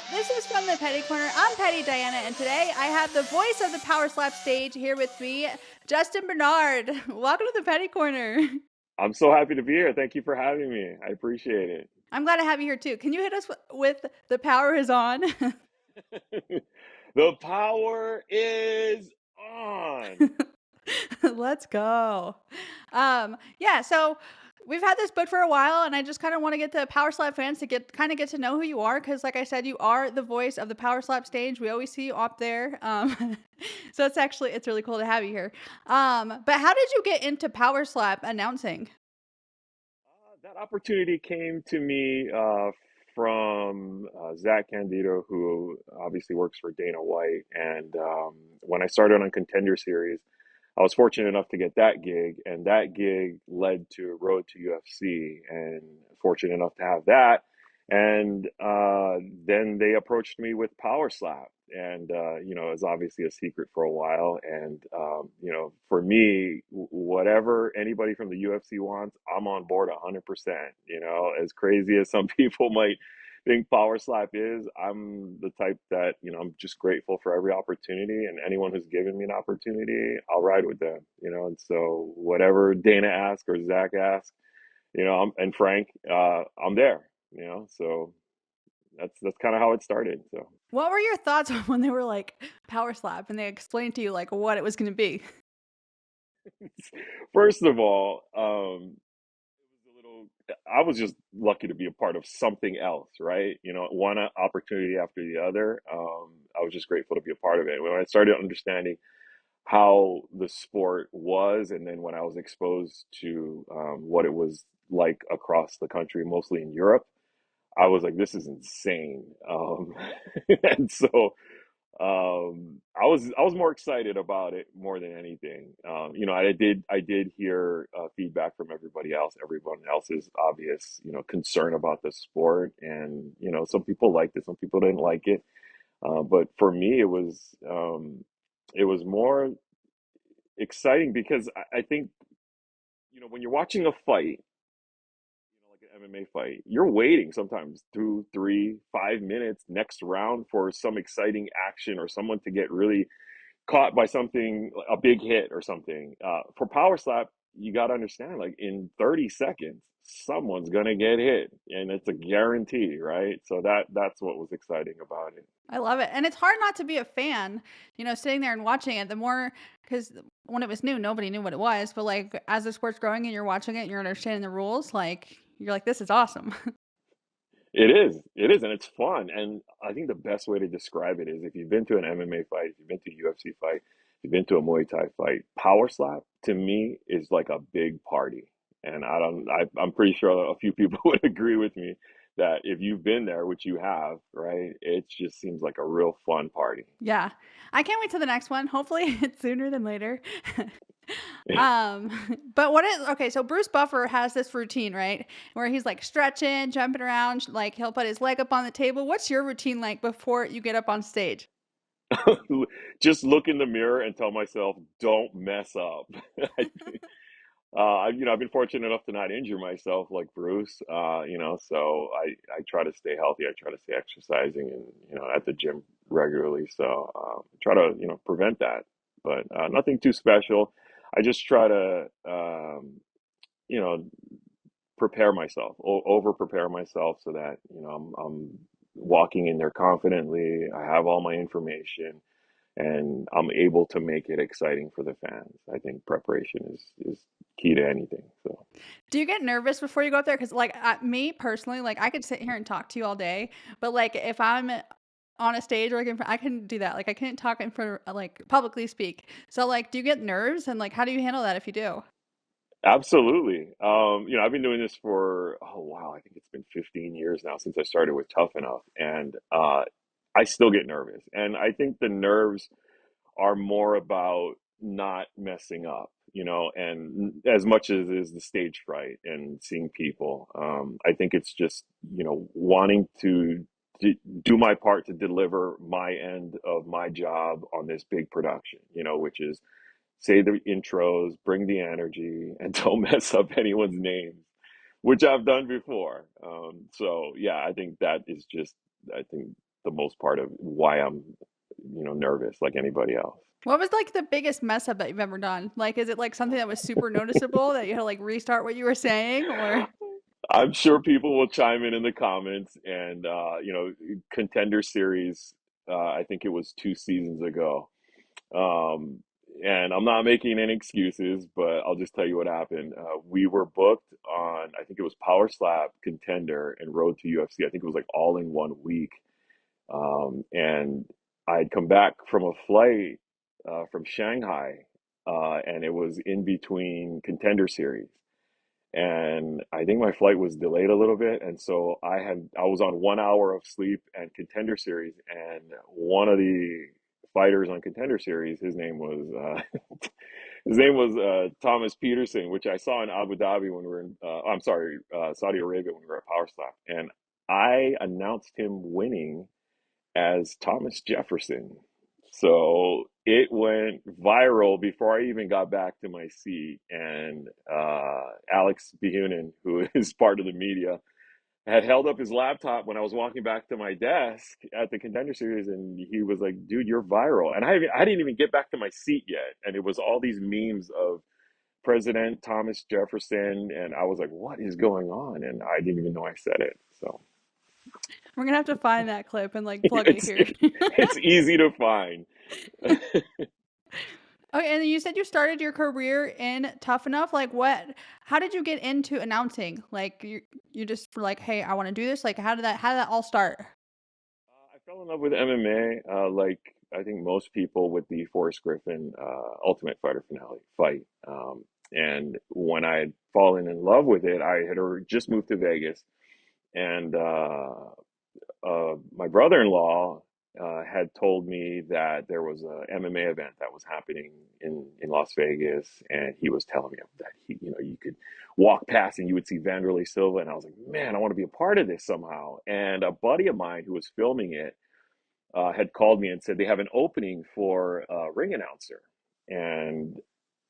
This is from the Petty Corner. I'm Petty Diana, and today I have the voice of the Power Slap stage here with me, Justin Bernard. Welcome to the Petty Corner. I'm so happy to be here. Thank you for having me. I appreciate it. I'm glad to have you here too. Can you hit us with "The Power Is On"? The power is on. Let's go. Yeah, so we've had this book for a while, and I just kind of want to get the Power Slap fans to get to know who you are, because like I said, you are the voice of the Power Slap stage. We always see you up there. So it's really cool to have you here. But how did you get into Power Slap announcing? That opportunity came to me from Zach Candido, who obviously works for Dana White. And when I started on Contender Series, I was fortunate enough to get that gig, and that gig led to Road to UFC, and fortunate enough to have that. And then they approached me with Power Slap, and it was obviously a secret for a while. And for me, whatever anybody from the UFC wants, I'm on board 100%. As crazy as some people might think Power Slap is, I'm the type that, I'm just grateful for every opportunity, and anyone who's given me an opportunity, I'll ride with them, and so whatever Dana asks or Zach asks, and Frank, I'm there, so that's kind of how it started. So What were your thoughts when they were like Power Slap and they explained to you like what it was going to be? first of all, it was a little, I was just lucky to be a part of something else, right? One opportunity after the other. I was just grateful to be a part of it. When I started understanding how the sport was, and then when I was exposed to what it was like across the country, mostly in Europe, I was like, this is insane. And so I was more excited about it more than anything. I did hear feedback from everybody else. Everyone else's obvious, concern about the sport, and some people liked it, some people didn't like it. But for me, it was more exciting because I think when you're watching a fight, like an MMA fight, you're waiting sometimes 2, 3, 5 minutes next round for some exciting action or someone to get really caught by something, a big hit or something. For Power Slap, you got to understand, like in 30 seconds, someone's gonna get hit, and it's a guarantee, right? So that's what was exciting about it. I love it. And it's hard not to be a fan, sitting there and watching it. The more, because when it was new, nobody knew what it was. But like as the sport's growing and you're watching it and you're understanding the rules, like you're like, this is awesome. It is, and it's fun. And I think the best way to describe it is if you've been to an MMA fight, if you've been to a UFC fight, if you've been to a Muay Thai fight, Power Slap to me is like a big party. And I'm pretty sure a few people would agree with me that if you've been there, which you have, right, it just seems like a real fun party. Yeah. I can't wait to the next one. Hopefully it's sooner than later. But okay, so Bruce Buffer has this routine, right? Where he's like stretching, jumping around, like he'll put his leg up on the table. What's your routine like before you get up on stage? Just look in the mirror and tell myself, don't mess up. I've been fortunate enough to not injure myself like Bruce. So I try to stay healthy. I try to stay exercising and at the gym regularly. So try to prevent that. But nothing too special. I just try to you know prepare myself, over prepare myself so that I'm walking in there confidently. I have all my information, and I'm able to make it exciting for the fans. I think preparation is key to anything. So Do you get nervous before you go up there? Because, like, me personally, like, I could sit here and talk to you all day, but like, if I'm on a stage or like, I couldn't do that. Like, I couldn't talk in front of, like, publicly speak. So, like, do you get nerves? And like, how do you handle that if you do? absolutely. I've been doing this for, oh wow, I think it's been 15 years now since I started with Tough N Uff, and I still get nervous. And I think the nerves are more about not messing up, and as much as is the stage fright and seeing people, I think it's just, wanting to do my part to deliver my end of my job on this big production, which is say the intros, bring the energy, and don't mess up anyone's names, which I've done before. So yeah, I think that is just, I think the most part of why I'm, nervous like anybody else. What was, like, the biggest mess up that you've ever done? Like, is it, like, something that was super noticeable that you had to, like, restart what you were saying, or I'm sure people will chime in the comments and, Contender Series, I think it was 2 seasons ago. Um, and I'm not making any excuses, but I'll just tell you what happened. We were booked on, I think it was Power Slap, Contender, and Road to UFC. I think it was like all in one week. And I'd come back from a flight from Shanghai, and it was in between Contender Series. And I think my flight was delayed a little bit, and so I was on 1 hour of sleep and Contender Series, and one of the fighters on Contender Series, his name was Thomas Peterson, which I saw in Abu Dhabi when we were in, I'm sorry, Saudi Arabia when we were at Power Slap, and I announced him winning as Thomas Jefferson. So it went viral before I even got back to my seat. And Alex Behunin, who is part of the media, had held up his laptop when I was walking back to my desk at the Contender Series, and he was like, "Dude, you're viral." And I didn't even get back to my seat yet, and it was all these memes of President Thomas Jefferson, and I was like, "What is going on?" And I didn't even know I said it. So we're gonna have to find that clip and, like, plug it it's here. it's easy to find. Okay, and you said you started your career in Tough Enough. Like, how did you get into announcing? Like, you just were like, "Hey, I wanna do this." Like, how did that all start? I fell in love with MMA, like I think most people with the Forrest Griffin Ultimate Fighter finale fight. And when I had fallen in love with it, I had just moved to Vegas, and my brother-in-law had told me that there was a MMA event that was happening in Las Vegas, and he was telling me that you could walk past and you would see Vanderlei Silva, and I was like, man, I want to be a part of this somehow. And a buddy of mine who was filming it had called me and said they have an opening for a ring announcer, and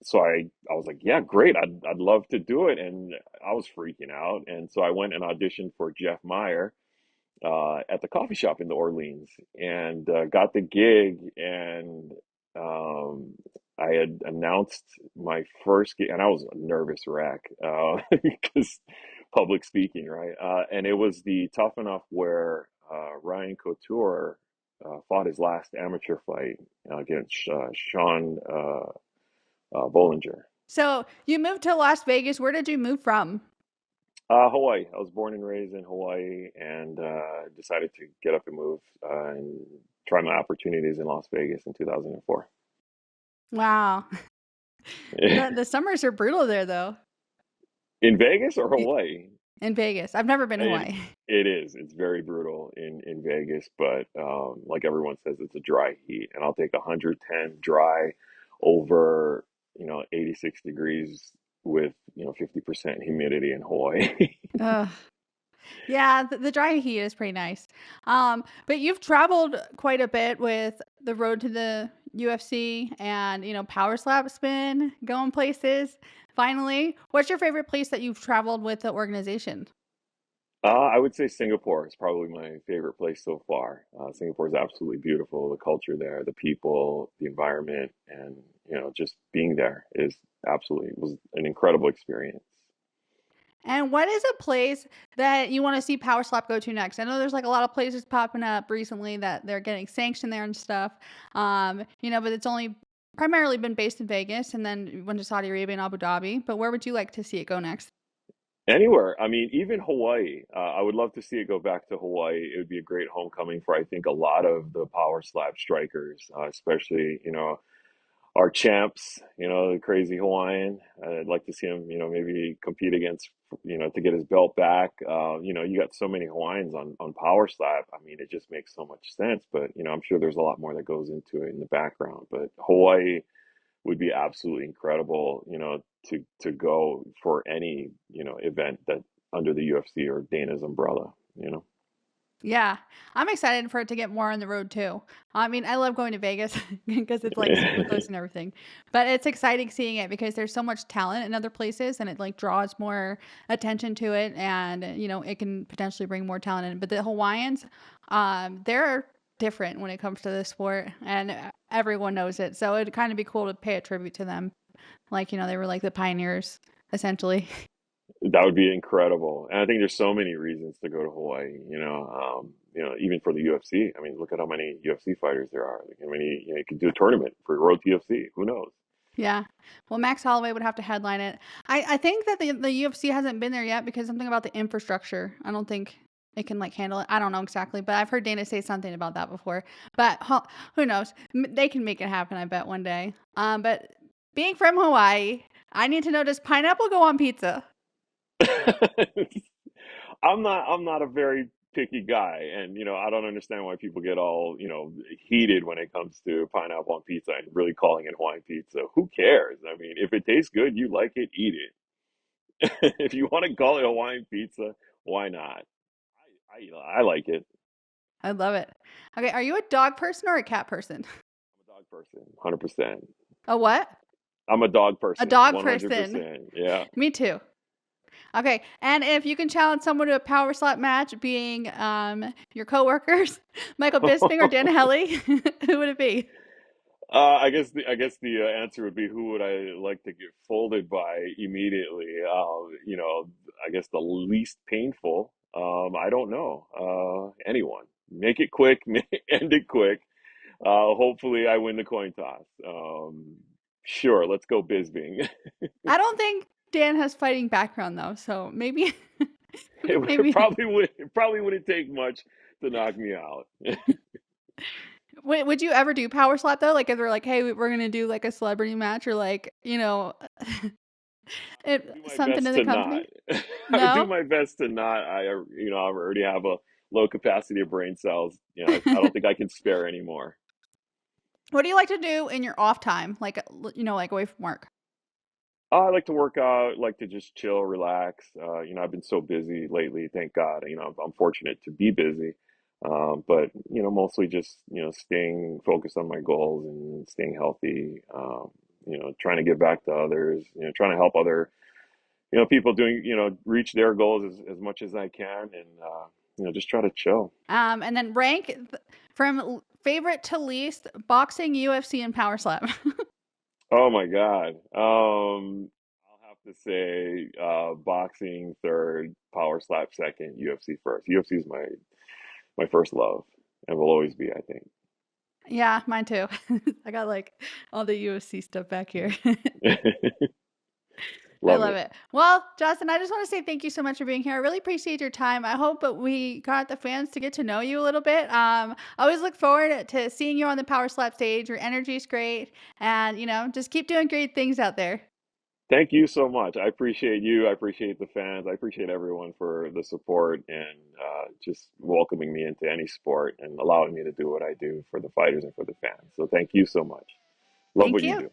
so I was like, yeah, great, I'd love to do it, and I was freaking out, and so I went and auditioned for Jeff Meyer at the coffee shop in the Orleans, and got the gig, and um, I had announced my first gig, and I was a nervous wreck because public speaking, right? And it was the Tough Enough where Ryan Couture fought his last amateur fight against Sean Bollinger. So, you moved to Las Vegas. Where did you move from? Hawaii. I was born and raised in Hawaii, and decided to get up and move and try my opportunities in Las Vegas in 2004. Wow. The summers are brutal there, though, In Vegas or y Hawaii? in Vegas. I've never been to It Hawaii. it is. It's very brutal in Vegas, but like everyone says, it's a dry heat, and I'll take 110 dry over 86 degrees with 50% humidity in Hawaii. Ugh. Yeah, the dry heat is pretty nice. But you've traveled quite a bit with the road to the UFC and, Power Slap Spin, going places. Finally, what's your favorite place that you've traveled with the organization? I would say Singapore is probably my favorite place so far. Singapore is absolutely beautiful. The culture there, the people, the environment, and just being there is absolutely was an incredible experience. And what is a place that you want to see Power Slap go to next? I know there's like a lot of places popping up recently that they're getting sanctioned there and stuff. But it's only primarily been based in Vegas and then went to Saudi Arabia and Abu Dhabi. But where would you like to see it go next? Anywhere, I mean, even Hawaii. I would love to see it go back to Hawaii. It would be a great homecoming for I think a lot of the power slap strikers, especially our champs, the crazy Hawaiian. I'd like to see him, maybe compete against, to get his belt back. You got so many Hawaiians on Power Slap. I mean, it just makes so much sense. But, I'm sure there's a lot more that goes into it in the background. But Hawaii would be absolutely incredible, to go for any, event that under the UFC or Dana's umbrella. Yeah, I'm excited for it to get more on the road too. I mean, I love going to Vegas because it's like super close and everything. But it's exciting seeing it because there's so much talent in other places and it like draws more attention to it and it can potentially bring more talent in. But the Hawaiians, they're different when it comes to this sport and everyone knows it. So it'd kind of be cool to pay a tribute to them. Like, they were like the pioneers essentially. That would be incredible. And I think there's so many reasons to go to Hawaii, even for the UFC. I mean, look at how many UFC fighters there are. Like, how many, you could do a tournament for World UFC. Who knows? Yeah. Well, Max Holloway would have to headline it. I think that the UFC hasn't been there yet because something about the infrastructure. I don't think it can like handle it. I don't know exactly, but I've heard Dana say something about that before. But who knows? They can make it happen, I bet one day. But being from Hawaii, I need to know, does pineapple go on pizza? I'm not a very picky guy, and I don't understand why people get all heated when it comes to pineapple on pizza and really calling it Hawaiian pizza. Who cares? I mean, if it tastes good, you like it, eat it. If you want to call it Hawaiian pizza, why not? I like it. I love it. Okay, are you a dog person or a cat person? I'm a dog person, 100%. A what? I'm a dog A person, dog person. 100%. Yeah. Me too. Okay, and if you can challenge someone to a power slap match, being your coworkers, Michael Bisping or Dan Helly, who would it be? I guess the answer would be who would I like to get folded by immediately? I guess the least painful. I don't know. Anyone. Make it quick. End it quick. Hopefully, I win the coin toss. Sure, let's go Bisbing. I don't think Dan has fighting background though, so maybe, It maybe. probably wouldn't take much to knock me out. Would you ever do power slap though? Like if they're like, hey, we're gonna do like a celebrity match or like I would do my something best in the to not. company? I would do No. my best to not. I already have a low capacity of brain cells. I don't think I can spare anymore. What do you like to do in your off time, like like away from work? I like to work out, like to just chill, relax. I've been so busy lately. Thank God. I'm fortunate to be busy. But mostly just staying focused on my goals and staying healthy. Trying to give back to others. Trying to help other people doing reach their goals as much as I can, and just try to chill. And then rank from favorite to least: boxing, UFC, and power slap. Oh my God. I'll have to say boxing third, power slap second, UFC first. UFC is my first love and will always be, I think. Yeah, mine too. I got like all the UFC stuff back here. I Love love it. it. Well, Justin, I just want to say thank you so much for being here. I really appreciate your time. I hope that we got the fans to get to know you a little bit. I always look forward to seeing you on the Power Slap stage. Your energy is great, and just keep doing great things out there. Thank you so much. I appreciate you. I appreciate the fans. I appreciate everyone for the support and just welcoming me into any sport and allowing me to do what I do for the fighters and for the fans. So thank you so much. Love Thank what you you. do.